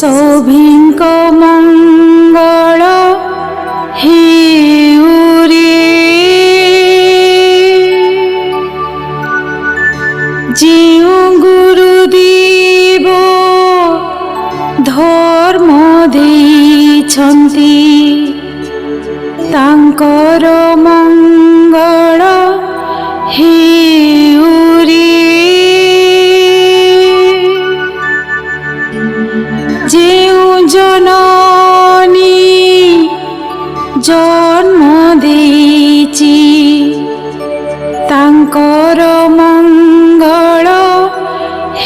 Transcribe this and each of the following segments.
सौभिंक मंगल हेउरे जेउ गुरुदेव धर्म देइछन्ति तांकर मंगल हेउरे जेउ जननी जन्म देइछि तांकर मंगल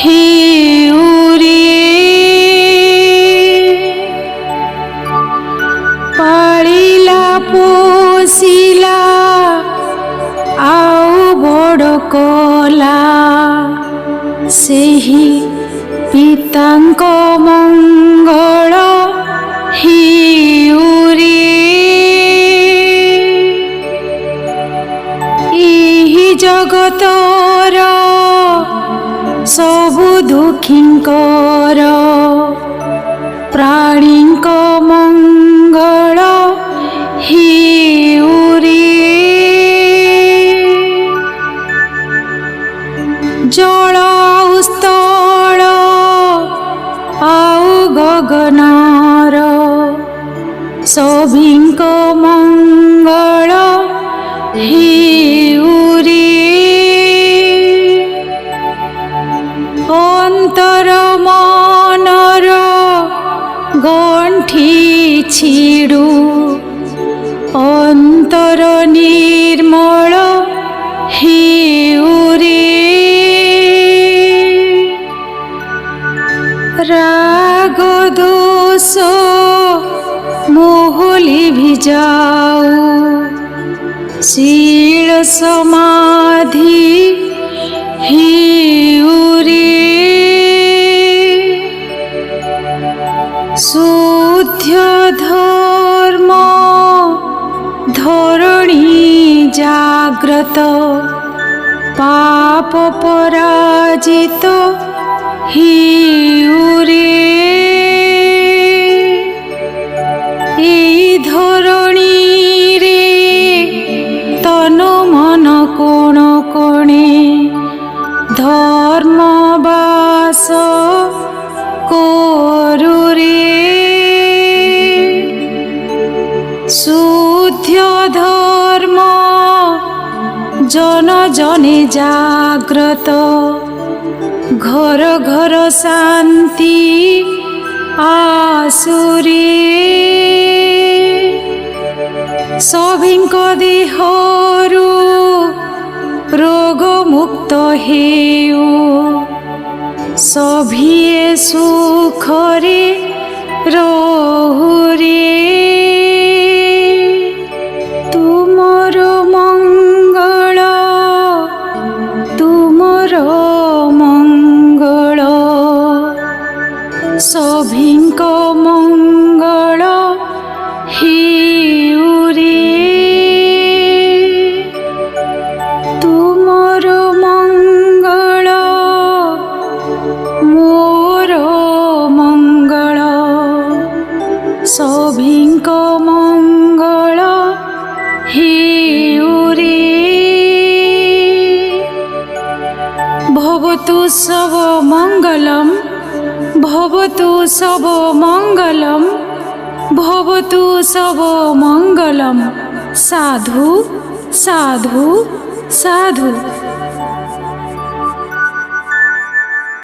हेउरे पालिला पोसिला आउ बड़ कला सेहि पितांक मंगल हेउरे एहि जगतर सबु दुखींकर प्राणींक मंगल हेउरे जल स्थल आउ गगनर सभिंक मंगल हेउरे अंतर मनर गंठी छिड़ू अंतर निर्मल हेउरे राग दोष मोहली भी जाऊ शील समाधि हेउरे शुद्ध धर्म धरणी जाग्रत पाप पराजित हेउरे एई धरणी रे तन मन कोण कोणे धर्म बास करुरे शुद्ध धर्म जन जने जाग्रत घर घर शांति आसुरे सभिंक देहरु रोग मुक्त हेउ सभिए सुखरे रहुरे तुमर मंगल तुमर मंगल सभिंक मंगल हेउरे तुमर मंगल मोर मंगल सभिंक मंगल हेउरे भवतु सब मंगलम भवतु सब मंगलम भवतु सब मंगलम साधु साधु साधु।